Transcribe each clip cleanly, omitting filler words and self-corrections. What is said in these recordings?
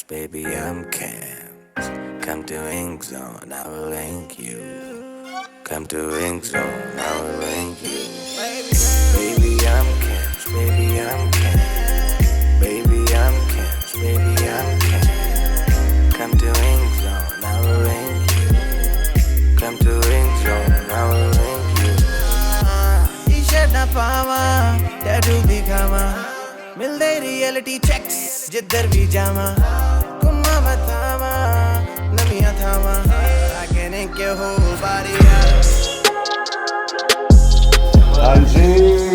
baby, I'm Camps. Come to Ink Zone, I will link you. Come to Ink Zone, I will link you. Baby, I'm Camps, baby, I'm Camps. Baby, I'm Camps, baby, I'm Camps. Come to Ink Zone, I will link you. Come to Ink Zone, I will link you. T-shirt na pawa, tattoo dikhama. Milde reality checks, jiddhar bhi jama. Kumma batama, namiya thama. Agene ke ho bariya. Anji,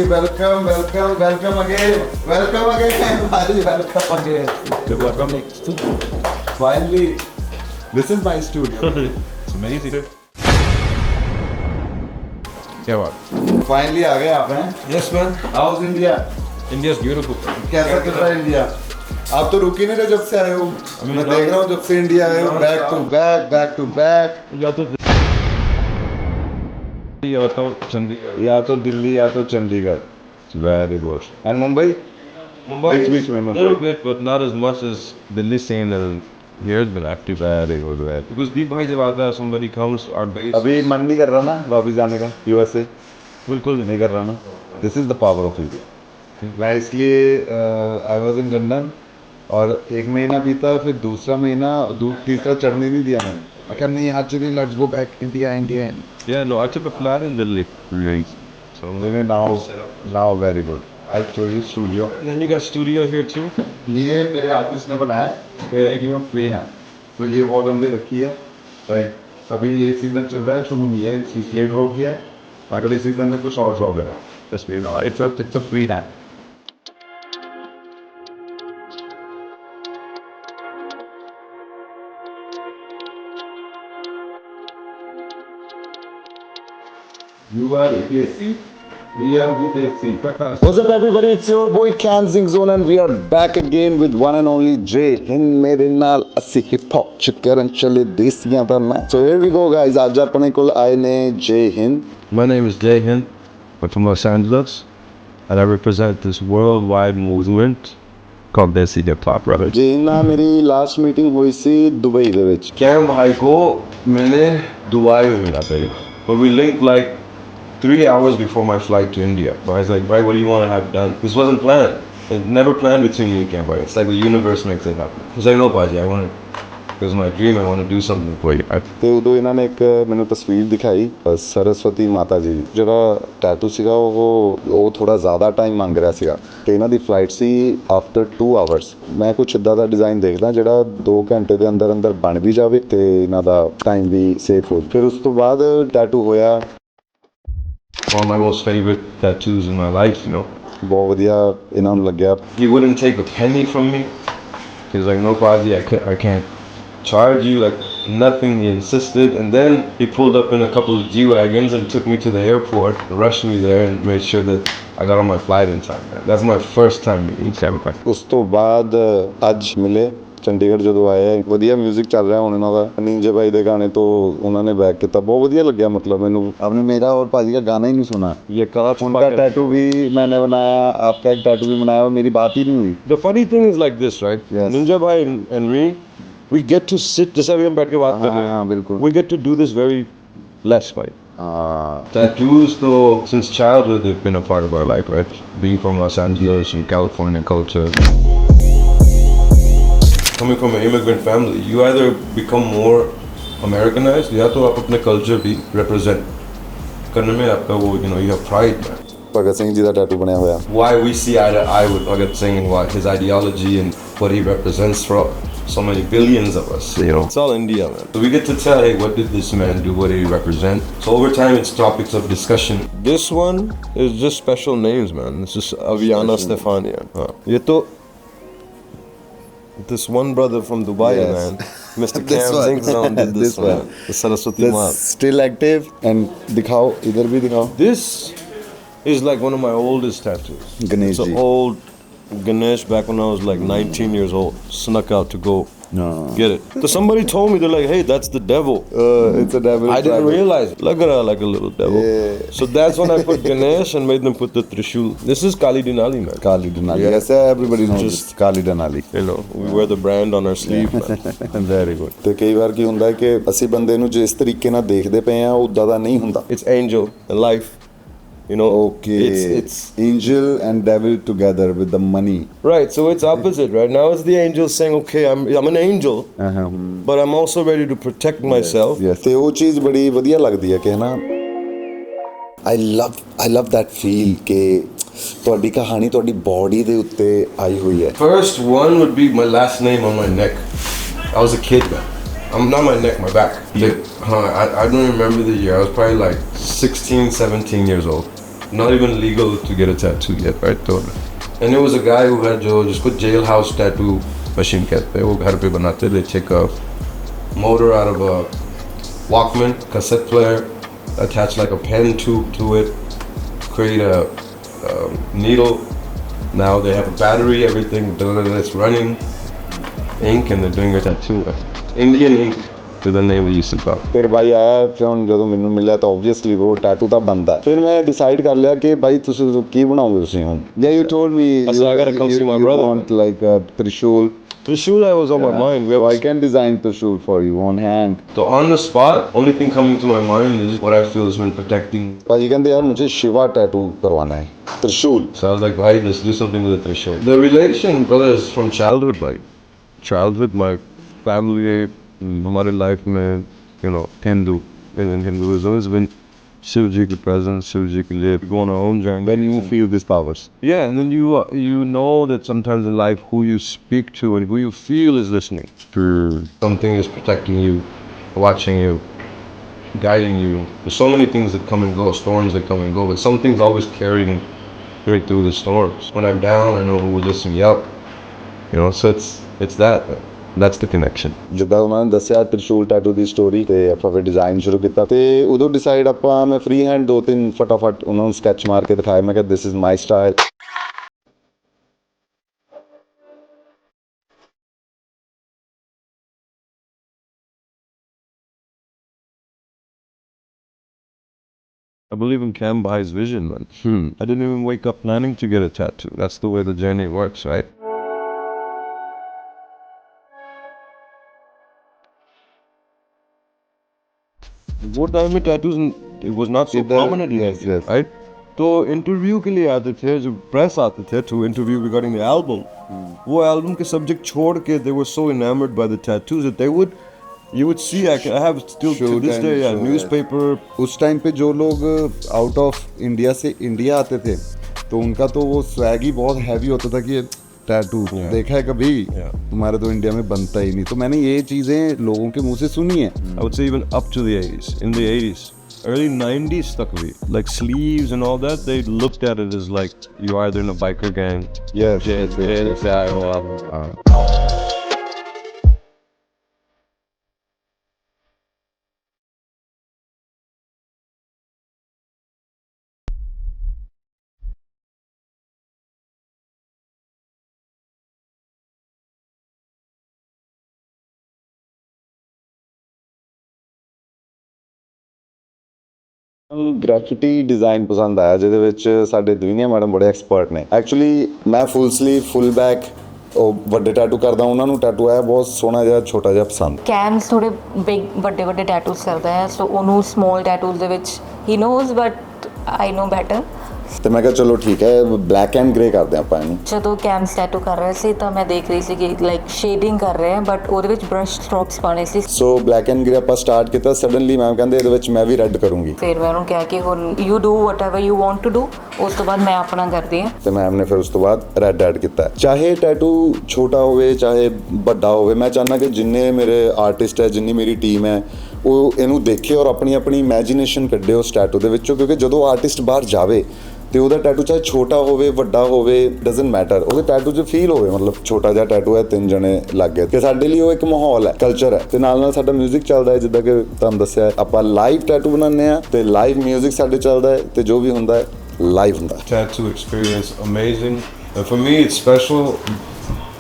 welcome again. Welcome again, Bari, welcome again. Welcome to Finally, this is my studio. It's amazing. क्या बात? Finally आ गए आप हैं? Yes man. How's India? India is beautiful. कैसा चल रहा है India? आप तो रुक ही नहीं रहे जब से आए हो। मैं देख रहा हूँ जब से इंडिया आए हो, back to back. या तो चंडीगढ़ या तो दिल्ली या तो Chandigarh. Very good. And Mumbai? बीच में a little bit, but not as much as Delhi scene and here's been active. Very good. Because deep भाई जब आता है somebody comes our base. अभी मन नहीं कर रहा ना वापस जाने का USA? बिल्कुल नहीं कर रहा ना. This is the power of India. मैं इसलिए I was in London और एक महीना बीता फिर दूसरा महीना तीसरा चढ़ने नहीं दिया मैंने. I can't नहीं actually let's go back India. Yeah, no, I took a flat in Delhi. So Now very good. I'll show you studio. then you got studio here too. ये मेरे आर्टिस्ट ने बनाया मेरे एक में प्ले है तो ये वॉल हमने रखी है. राइट अभी ये सीजन चल रहा है शुरू ये सीजन हो गया है. अगले सीजन में कुछ और होगा. It's a free time. You are APSC. We are VPSC. What's up, everybody? It's your boy Can Zing Zone, and we are back again with one and only Jay Hind. मेरे नाल अस्सी hip hop चक्करन चले देसियां पर मैं. So here we go, guys. आज अपने कोल आए ने Jay Hind. My name is Jay Hind. I'm from Los Angeles, and I represent this worldwide movement called Desi Hip Hop, brother. Jay Hind ना मेरी last meeting हुई सी Dubai दे विच. Cam भाई को मैंने दुबई में मिला था, but we linked like 3 hours before my flight to India. So I was like, right, what do you want to have done? This wasn't planned. It never planned between me and Cam. It's like the universe makes it happen. He's like, no, Paji, it was my dream. I want to do something for you. ਤੇ ਉਦੋਂ ਇਹਨਾਂ ਨੇ ਇੱਕ ਮੈਨੂੰ ਤਸਵੀਰ ਦਿਖਾਈ ਸਰਸਵਤੀ ਮਾਤਾ ਜੀ ਦੀ. ਜਿਹੜਾ ਟੈਟੂ ਸੀਗਾ ਉਹ ਥੋੜਾ ਜ਼ਿਆਦਾ ਟਾਈਮ ਮੰਗ ਰਿਹਾ ਸੀਗਾ ਤੇ ਇਹਨਾਂ ਦੀ ਫਲਾਈਟ ਸੀ ਆਫਟਰ 2 ਆਵਰਸ. ਮੈਂ ਕੁਝ ਇੱਦਾਂ ਦਾ ਡਿਜ਼ਾਈਨ ਦੇਖਦਾ ਜਿਹੜਾ 2 ਘੰਟੇ ਦੇ ਅੰਦਰ ਬਣ ਵੀ ਜਾਵੇ ਤੇ ਇਹਨਾਂ ਦਾ ਟਾਈਮ ਵੀ ਸੇਫ ਹੋ. ਫਿਰ ਉਸ ਤੋਂ ਬਾਅਦ ਟੈਟੂ ਹੋਇਆ. One of my most favorite tattoos in my life, you know. ਬਹੁਤ ਵਧੀਆ ਇਹਨਾਂ ਨੂੰ ਲੱਗਿਆ. He wouldn't take a penny from me. He's like, no, Paji, I can't charge you, like nothing. He insisted, and then he pulled up in a couple of G-Wagons and took me to the airport, rushed me there and made sure that I got on my flight in time, man. That's my first time meeting Cam. ਉਸ ਤੋਂ ਬਾਅਦ ਅੱਜ ਮਿਲੇ ਚੰਡੀਗੜ੍ਹ ਜਦੋਂ ਆਏ. ਵਧੀਆ music ਚੱਲ ਰਿਹਾ ਹੁਣ ਇਹਨਾਂ ਦਾ. ਨੀਂਜੇ ਭਾਈ ਦੇ ਗਾਣੇ ਤੋਂ ਉਹਨਾਂ ਨੇ ਬੈਕ ਕੀਤਾ. ਬਹੁਤ ਵਧੀਆ ਲੱਗਿਆ. मतलब ਮੈਨੂੰ आपने मेरा और पाजी का गाना ही नहीं सुना. ये कलर उनका टैटू भी मैंने बनाया, आपका एक टैटू भी बनाया और मेरी बात ही नहीं हुई. The funny thing is like this, right? Yes. Ninja Bhai and me, we get to sit, जैसे अभी हम बैठ के बात कर रहे हैं. हाँ बिल्कुल. We get to do this very less, right? Tattoos, though, since childhood, they've been a part of our life, right? Being from Los Angeles and California culture. Coming from an immigrant family, you either become more Americanized, या तो आप अपने culture भी represent करने में आपका वो, you know, you have pride, man. Bhagat Singh ji the tattoo ਬਣਿਆ ਹੋਇਆ. Why we see eye to eye with Bhagat Singh and what his ideology and what he represents for so many billions of us, you know. It's all India, man. So we get to tell, hey, what did this man do? What did he represent? So over time, it's topics of discussion. This one is just special names, man. It's just Aviana Stefania. Ye to this one brother from Dubai, Yes. man. Mr. This Cam one. Zing Zone did this, This one. man. The Saraswati Mat. Still active and दिखाओ इधर भी दिखाओ. This is like one of my oldest tattoos. Ganesh It's ji. an old Ganesh back when I was like 19 years old. Snuck out to go No. Get it? So somebody told me, they're like, hey, that's the devil. It's a devil. I didn't realize it. Look at her like a little devil. Yeah. So that's when I put Ganesh and made them put the Trishul. This is Kali Dinali, man. Kali Denali. Yeah. Yes, everybody knows Just- it's Kali Denali. You know, we wear the brand on our sleeve, man. Very good. ਤੇ ਕਈ ਵਾਰ ਕੀ ਹੁੰਦਾ ਹੈ ਕਿ ਅਸੀਂ ਬੰਦੇ ਨੂੰ ਜਿਸ ਤਰੀਕੇ ਨਾਲ ਦੇਖਦੇ ਪਏ ਆ ਉਦਾਂ ਦਾ ਨਹੀਂ ਹੁੰਦਾ. It's angel and life. You know, Okay. It's angel and devil together with the money. right. So it's opposite, right? Now it's the angel saying, okay, I'm an angel, but I'm also ready to protect myself. Yes. ਤੇ ਉਹ ਚੀਜ਼ ਬੜੀ ਵਧੀਆ ਲੱਗਦੀ ਹੈ ਕਿ ਹਨਾ I love that feel ਕਿ ਤੁਹਾਡੀ ਕਹਾਣੀ ਤੁਹਾਡੀ ਬੋਡੀ ਦੇ ਉੱਤੇ ਆਈ ਹੋਈ ਹੈ. First one would be my last name on my neck. I was a kid, man. I'm not my neck, my back. I don't remember the year. I was probably like 16, 17 years old. Not even legal to get a tattoo yet, right? And there was a guy who had just put jailhouse tattoo machine कहते हैं वो घर पे बनाते. They take a motor out of a Walkman cassette player, attach like a pen tube to it, create a needle. Now they have a battery, everything. It's running ink, and they're doing a tattoo. Indian ink to the name we used to call. ਫਿਰ ਬਾਈ ਆਇਆ ਫਿਰ ਹੁਣ ਜਦੋਂ ਮੈਨੂੰ ਮਿਲਿਆ ਤਾਂ obviously ਉਹ tattoo ਤਾਂ ਬਣਦਾ ਹੈ. ਫਿਰ ਮੈਂ ਡਿਸਾਈਡ ਕਰ ਲਿਆ ਕਿ ਬਾਈ ਤੁਸੀਂ ਕੀ ਬਣਾਓਗੇ ਤੁਸੀਂ ਹੁਣ. Yeah, you told me So I gotta come see my brother. You want like a Trishul. Trishul was on my mind. I can design Trishul for you on hand. So on the spot, only thing coming to my mind is what I feel has been protecting. ਭਾਜੀ ਕਹਿੰਦੇ ਯਾਰ ਮੁਝੇ Shiva tattoo करवाना है. Trishul. So I was like, right, let's do something with the Trishul. The relation, brother, is from childhood, like childhood, my family, हमारे life में, you know, Hindu, in Hinduism has been Shivji की presence, Shivji के लिए go on our own journey. When you feel these powers. Yeah, and then you know that sometimes in life who you speak to and who you feel is listening. Something is protecting you, watching you, guiding you. There's so many things that come and go, storms that come and go, but something's always carrying me right through the storms. When I'm down, I know who will listen me up. You know, so it's that. That's the connection. ਜਿੱਦਾਂ ਉਹਨਾਂ ਨੇ ਦੱਸਿਆ ਤ੍ਰਿਸ਼ੂਲ tattoo ਦੀ story ਤੇ ਆਪਾਂ ਫਿਰ design ਸ਼ੁਰੂ ਕੀਤਾ ਤੇ ਉਦੋਂ ਡਿਸਾਈਡ ਆਪਾਂ ਮੈਂ ਫ੍ਰੀ ਹੈਂਡ 2-3 ਫਟਾਫਟ ਉਹਨਾਂ ਨੂੰ ਸਕੈਚ ਮਾਰ ਕੇ ਦਿਖਾਇਆ. ਮੈਂ ਕਿਹਾ this is my style. I believe in Cam Bai's vision, man. I didn't even wake up planning to get a tattoo. That's the way the journey works, right? वो time में tattoos it was not so prominent, yes, yes. right? तो interview के लिए आते थे, जो press आते थे to interview regarding the album. वो album के subject छोड़ के they were so enamored by the tattoos that they would, you would see, I have still to this day, yeah, newspaper. उस टाइम पे जो लोग आउट ऑफ इंडिया से India आते थे तो उनका तो वो स्वैग ही बहुत हैवी होता था कि टैटू देखा है कभी, हमारे तो इंडिया में बनता ही नहीं. तो मैंने ये चीज़ें लोगों के मुंह से सुनी है. I would say even up to the 80s. In the 80s, early 90s तक भी, like sleeves and all that, they looked at it as like you are either in a biker gang. Yes. Graffiti design ਪਸੰਦ ਆਇਆ ਜਿਹਦੇ ਵਿੱਚ ਸਾਡੇ ਦੁਨੀਆ madam ਬੜੇ expert ਨੇ. ਐਕਚੁਅਲੀ ਮੈਂ ਫੁੱਲ ਸਲੀਵ ਫੁੱਲ ਬੈਕ ਉਹ ਵੱਡੇ ਟੈਟੂ ਕਰਦਾ, ਉਹਨਾਂ ਨੂੰ ਟੈਟੂ ਆਇਆ ਬਹੁਤ ਸੋਹਣਾ ਜਿਹਾ ਛੋਟਾ ਜਿਹਾ ਪਸੰਦ. ਕੈਮਸ ਥੋੜੇ ਬਿਗ ਵੱਡੇ ਟੈਟੂਸ ਕਰਦਾ ਹੈ, ਸੋ ਉਹਨੂੰ ਸਮਾਲ ਟੈਟੂਸ ਦੇ ਵਿੱਚ ਹੀ nose but I know better. ਤੇ ਮੈਂ ਕਿਹਾ ਚਲੋ ਠੀਕ ਹੈ ਬਲੈਕ ਐਂਡ ਗ੍ਰੇ ਕਰਦੇ ਆਪਾਂ ਇਹਨੂੰ. ਜਦੋਂ ਕੈਮਸ ਟੈਟੂ ਕਰ ਰਹੇ ਸੀ ਤਾਂ ਮੈਂ ਦੇਖ ਰਹੀ ਸੀ ਕਿ ਲਾਈਕ ਸ਼ੇਡਿੰਗ ਕਰ ਰਹੇ ਆ ਬਟ ਉਹਦੇ ਵਿੱਚ ਬ੍ਰਸ਼ ਸਟ੍ਰੋਕਸ ਪਾਣੇ ਸੀ. ਸੋ ਬਲੈਕ ਐਂਡ ਗ੍ਰੇ ਆਪਾਂ ਸਟਾਰਟ ਕੀਤਾ. ਸਡਨਲੀ ਮੈਮ ਕਹਿੰਦੇ ਇਹਦੇ ਵਿੱਚ ਮੈਂ ਵੀ ਰੈੱਡ ਕਰੂੰਗੀ. ਫਿਰ ਮੈਂ ਉਹਨੂੰ ਕਿਹਾ ਕਿ ਹੁਣ you do whatever you want to do. ਉਸ ਤੋਂ ਬਾਅਦ ਮੈਂ ਆਪਣਾ ਕਰਦੀ ਹਾਂ. ਤੇ ਮੈਮ ਨੇ ਫਿਰ ਉਸ ਤੋਂ ਬਾਅਦ ਰੈੱਡ ਐਡ ਕੀਤਾ. ਚਾਹੇ ਟੈਟੂ ਛੋਟਾ ਹੋਵੇ ਚਾਹੇ ਵੱਡਾ ਹੋਵੇ, ਮੈਂ ਚਾਹੁੰਦਾ ਕਿ ਜਿੰਨੇ ਮੇਰੇ ਆਰਟਿਸਟ ਹੈ, ਜਿੰਨੀ ਮੇਰੀ ਟੀਮ ਹੈ, ਉਹ ਇਹਨੂੰ ਦੇਖੇ ਔਰ ਆਪਣੀ ਇਮੈਜੀਨੇਸ਼ਨ ਕੱਢੇ ਉਸ ਟੈਟੂ ਦੇ ਵਿੱਚੋਂ. ਕਿਉਂਕਿ ਜਦੋਂ ਆਰਟਿਸਟ ਬਾਹਰ ਜਾਵੇ ਤੇ ਉਹਦਾ ਟੈਟੂ ਚਾਹੇ ਛੋਟਾ ਹੋਵੇ ਵੱਡਾ ਹੋਵੇ ਡਜ਼ਨਟ ਮੈਟਰ, ਉਹਦੇ ਟੈਟੂ 'ਚ ਫੀਲ ਹੋਵੇ. ਮਤਲਬ ਛੋਟਾ ਜਿਹਾ ਟੈਟੂ ਹੈ, 3 ਜਣੇ ਲੱਗ ਗਏ ਤੇ ਸਾਡੇ ਲਈ ਉਹ ਇੱਕ ਮਾਹੌਲ ਹੈ, ਕਲਚਰ ਹੈ. ਤੇ ਨਾਲ ਸਾਡਾ ਮਿਊਜ਼ਿਕ ਚੱਲਦਾ ਹੈ, ਜਿੱਦਾਂ ਕਿ ਤੁਹਾਨੂੰ ਦੱਸਿਆ ਆਪਾਂ ਲਾਈਵ ਟੈਟੂ ਬਣਾਉਂਦੇ ਹਾਂ ਤੇ ਲਾਈਵ ਮਿਊਜ਼ਿਕ ਸਾਡੇ ਚੱਲਦਾ ਹੈ ਤੇ ਜੋ ਵੀ ਹੁੰਦਾ ਹੈ ਲਾਈਵ ਹੁੰਦਾ. Tattoo experience amazing. And for me it's special,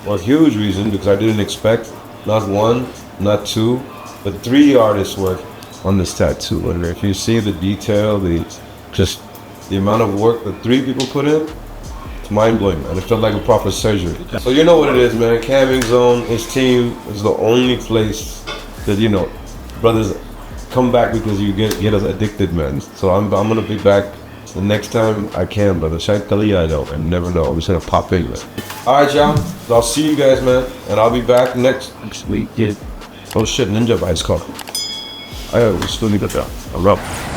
well, a huge reason because I didn't expect Not one, not two, but 3 artists worked on this tattoo. And if you see the detail, the amount of work that 3 people put in, it's mind-blowing, man. It felt like a proper surgery. So you know what it is, man. Camping Zone, his team is the only place that, you know, brothers come back because you get us addicted, man. So I'm gonna be back the next time I can, brother. Shayad kali I know, and never know. I'm just gonna pop in, man. All right, y'all. So I'll see you guys, man, and I'll be back next week. Yeah. Oh shit, Ninja Vice call. I still need to go. I'm up.